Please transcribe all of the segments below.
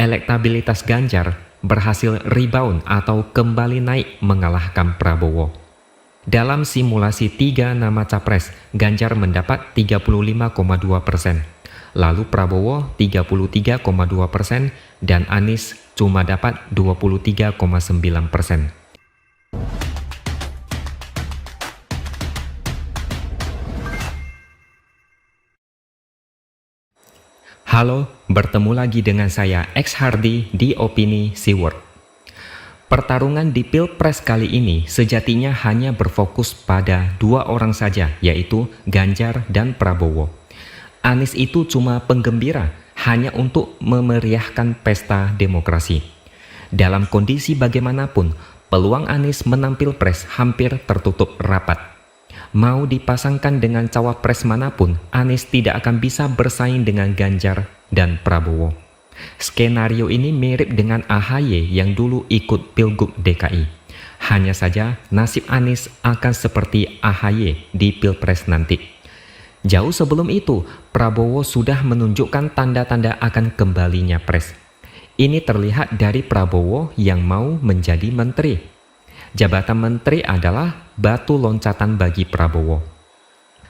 elektabilitas Ganjar berhasil rebound atau kembali naik mengalahkan Prabowo. Dalam simulasi 3 nama capres, Ganjar mendapat 35,2%, lalu Prabowo 33,2% dan Anies cuma dapat 23,9%. Halo, bertemu lagi dengan saya X Hardy di Opini Siword. Pertarungan di Pilpres kali ini sejatinya hanya berfokus pada 2 orang saja, yaitu Ganjar dan Prabowo. Anies itu cuma penggembira, hanya untuk memeriahkan pesta demokrasi. Dalam kondisi bagaimanapun, peluang Anies menang Pilpres hampir tertutup rapat. Mau dipasangkan dengan cawapres manapun, Anies tidak akan bisa bersaing dengan Ganjar dan Prabowo. Skenario ini mirip dengan AHY yang dulu ikut Pilgub DKI. Hanya saja nasib Anies akan seperti AHY di Pilpres nanti. Jauh sebelum itu, Prabowo sudah menunjukkan tanda-tanda akan kembalinya pres. Ini terlihat dari Prabowo yang mau menjadi menteri. Jabatan menteri adalah batu loncatan bagi Prabowo.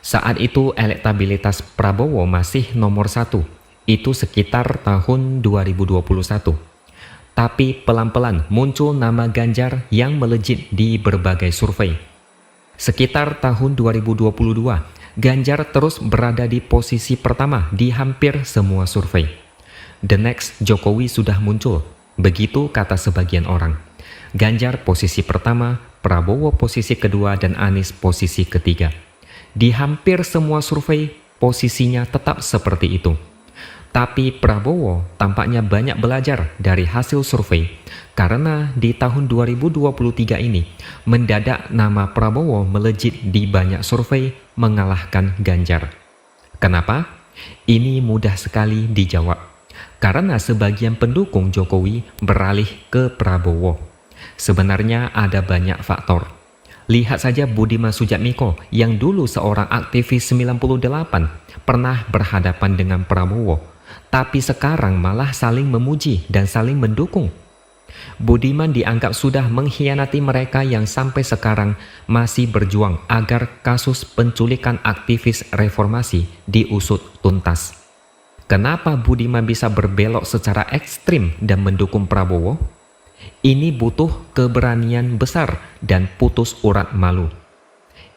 Saat itu elektabilitas Prabowo masih nomor 1, itu sekitar tahun 2021. Tapi pelan-pelan muncul nama Ganjar yang melejit di berbagai survei. Sekitar tahun 2022, Ganjar terus berada di posisi pertama di hampir semua survei. The next Jokowi sudah muncul, begitu kata sebagian orang. Ganjar posisi pertama, Prabowo posisi kedua, dan Anies posisi ketiga. Di hampir semua survei, posisinya tetap seperti itu. Tapi Prabowo tampaknya banyak belajar dari hasil survei, karena di tahun 2023 ini, mendadak nama Prabowo melejit di banyak survei mengalahkan Ganjar. Kenapa? Ini mudah sekali dijawab. Karena sebagian pendukung Jokowi beralih ke Prabowo. Sebenarnya ada banyak faktor. Lihat saja Budiman Sujatmiko yang dulu seorang aktivis 98 pernah berhadapan dengan Prabowo, tapi sekarang malah saling memuji dan saling mendukung. Budiman dianggap sudah mengkhianati mereka yang sampai sekarang masih berjuang agar kasus penculikan aktivis reformasi diusut tuntas. Kenapa Budiman bisa berbelok secara ekstrim dan mendukung Prabowo? Ini butuh keberanian besar dan putus urat malu.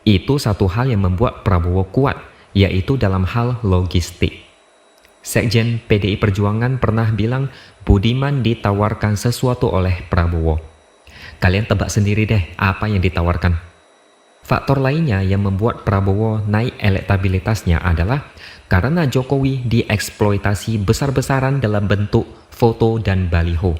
Itu satu hal yang membuat Prabowo kuat, yaitu dalam hal logistik. Sekjen PDI Perjuangan pernah bilang Budiman ditawarkan sesuatu oleh Prabowo. Kalian tebak sendiri deh apa yang ditawarkan. Faktor lainnya yang membuat Prabowo naik elektabilitasnya adalah karena Jokowi dieksploitasi besar-besaran dalam bentuk foto dan baliho.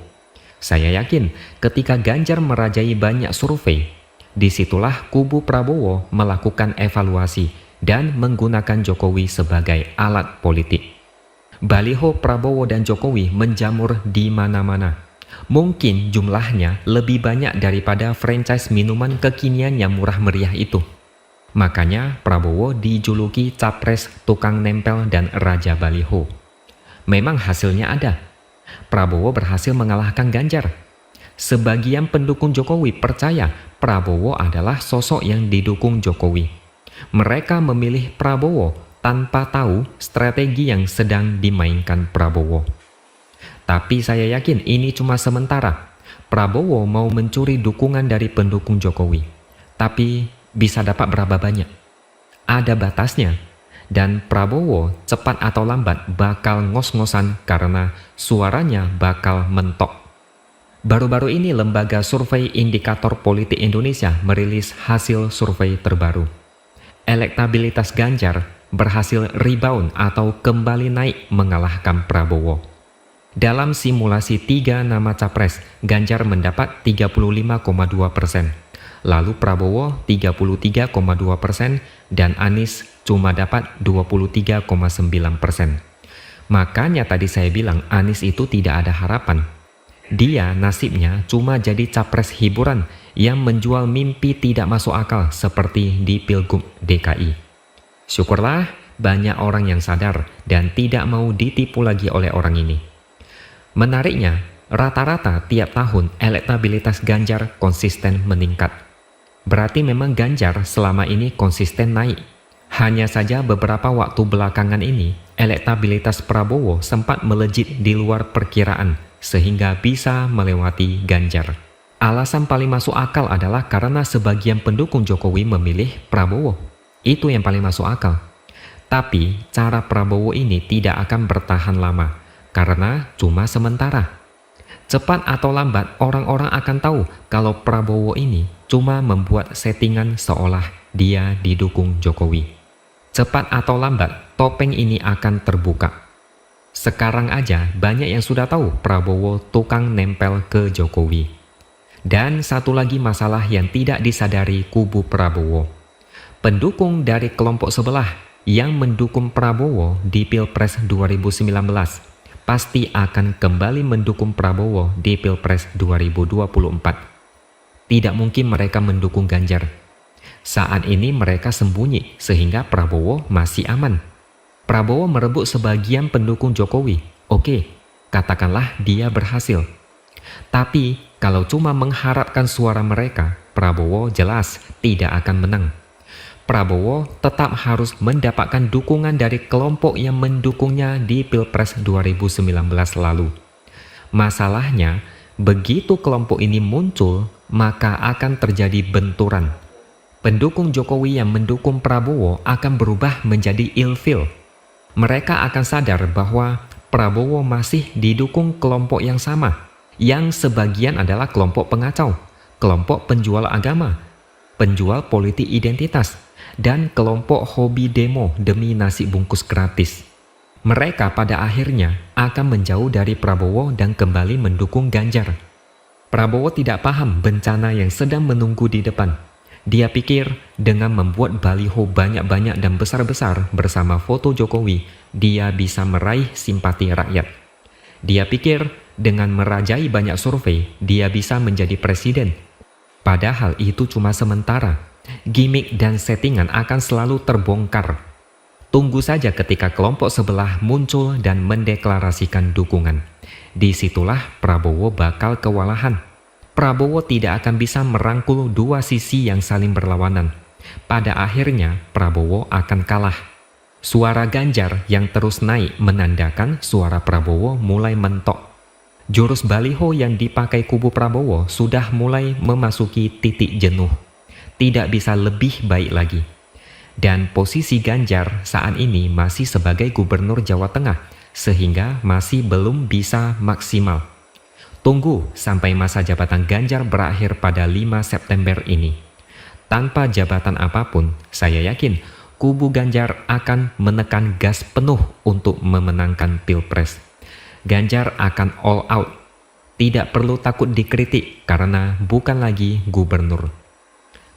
Saya yakin ketika Ganjar merajai banyak survei, disitulah kubu Prabowo melakukan evaluasi dan menggunakan Jokowi sebagai alat politik. Baliho Prabowo dan Jokowi menjamur di mana-mana. Mungkin jumlahnya lebih banyak daripada franchise minuman kekinian yang murah meriah itu. Makanya Prabowo dijuluki capres tukang nempel dan raja baliho. Memang hasilnya ada. Prabowo berhasil mengalahkan Ganjar. Sebagian pendukung Jokowi percaya Prabowo adalah sosok yang didukung Jokowi. Mereka memilih Prabowo tanpa tahu strategi yang sedang dimainkan Prabowo. Tapi saya yakin ini cuma sementara. Prabowo mau mencuri dukungan dari pendukung Jokowi. Tapi bisa dapat berapa banyak? Ada batasnya. Dan Prabowo cepat atau lambat bakal ngos-ngosan karena suaranya bakal mentok. Baru-baru ini lembaga survei Indikator Politik Indonesia merilis hasil survei terbaru. Elektabilitas Ganjar berhasil rebound atau kembali naik mengalahkan Prabowo. Dalam simulasi 3 nama capres, Ganjar mendapat 35,2%. Lalu Prabowo 33,2% dan Anies cuma dapat 23,9%. Makanya tadi saya bilang Anies itu tidak ada harapan. Dia nasibnya cuma jadi capres hiburan yang menjual mimpi tidak masuk akal seperti di Pilgub DKI. Syukurlah banyak orang yang sadar dan tidak mau ditipu lagi oleh orang ini. Menariknya, rata-rata tiap tahun elektabilitas Ganjar konsisten meningkat. Berarti memang Ganjar selama ini konsisten naik. Hanya saja beberapa waktu belakangan ini, elektabilitas Prabowo sempat melejit di luar perkiraan sehingga bisa melewati Ganjar. Alasan paling masuk akal adalah karena sebagian pendukung Jokowi memilih Prabowo. Itu yang paling masuk akal. Tapi cara Prabowo ini tidak akan bertahan lama karena cuma sementara. Cepat atau lambat orang-orang akan tahu kalau Prabowo ini cuma membuat settingan seolah dia didukung Jokowi. Cepat atau lambat topeng ini akan terbuka. Sekarang aja banyak yang sudah tahu Prabowo tukang nempel ke Jokowi. Dan satu lagi masalah yang tidak disadari kubu Prabowo. Pendukung dari kelompok sebelah yang mendukung Prabowo di Pilpres 2019 pasti akan kembali mendukung Prabowo di Pilpres 2024. Tidak mungkin mereka mendukung Ganjar. Saat ini mereka sembunyi sehingga Prabowo masih aman. Prabowo merebut sebagian pendukung Jokowi. Oke, katakanlah dia berhasil. Tapi kalau cuma mengharapkan suara mereka, Prabowo jelas tidak akan menang. Prabowo tetap harus mendapatkan dukungan dari kelompok yang mendukungnya di Pilpres 2019 lalu. Masalahnya, begitu kelompok ini muncul, maka akan terjadi benturan. Pendukung Jokowi yang mendukung Prabowo akan berubah menjadi ilfil. Mereka akan sadar bahwa Prabowo masih didukung kelompok yang sama, yang sebagian adalah kelompok pengacau, kelompok penjual agama, penjual politik identitas, dan kelompok hobi demo demi nasi bungkus gratis. Mereka pada akhirnya akan menjauh dari Prabowo dan kembali mendukung Ganjar. Prabowo tidak paham bencana yang sedang menunggu di depan. Dia pikir dengan membuat baliho banyak-banyak dan besar-besar bersama foto Jokowi, dia bisa meraih simpati rakyat. Dia pikir dengan merajai banyak survei, dia bisa menjadi presiden. Padahal itu cuma sementara. Gimik dan settingan akan selalu terbongkar. Tunggu saja ketika kelompok sebelah muncul dan mendeklarasikan dukungan. Disitulah Prabowo bakal kewalahan. Prabowo tidak akan bisa merangkul dua sisi yang saling berlawanan. Pada akhirnya Prabowo akan kalah. Suara Ganjar yang terus naik menandakan suara Prabowo mulai mentok. Jurus baliho yang dipakai kubu Prabowo sudah mulai memasuki titik jenuh. Tidak bisa lebih baik lagi. Dan posisi Ganjar saat ini masih sebagai gubernur Jawa Tengah, sehingga masih belum bisa maksimal. Tunggu sampai masa jabatan Ganjar berakhir pada 5 September ini. Tanpa jabatan apapun, saya yakin kubu Ganjar akan menekan gas penuh untuk memenangkan Pilpres. Ganjar akan all out. Tidak perlu takut dikritik karena bukan lagi gubernur.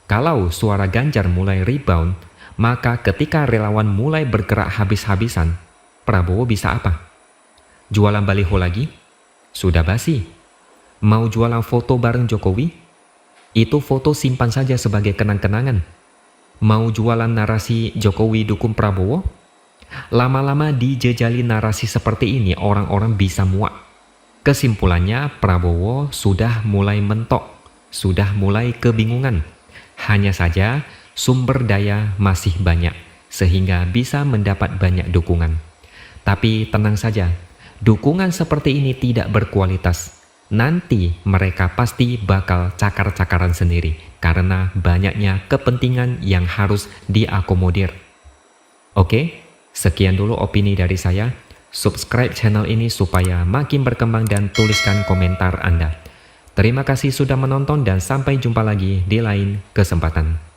Kalau suara Ganjar mulai rebound, maka ketika relawan mulai bergerak habis-habisan, Prabowo bisa apa? Jualan baliho lagi? Sudah basi. Mau jualan foto bareng Jokowi? Itu foto simpan saja sebagai kenang-kenangan. Mau jualan narasi Jokowi dukung Prabowo? Lama-lama dijejali narasi seperti ini orang-orang bisa muak. Kesimpulannya Prabowo sudah mulai mentok, sudah mulai kebingungan. Hanya saja sumber daya masih banyak sehingga bisa mendapat banyak dukungan. Tapi tenang saja, dukungan seperti ini tidak berkualitas. Nanti mereka pasti bakal cakar-cakaran sendiri karena banyaknya kepentingan yang harus diakomodir. Oke, sekian dulu opini dari saya. Subscribe channel ini supaya makin berkembang dan tuliskan komentar Anda. Terima kasih sudah menonton dan sampai jumpa lagi di lain kesempatan.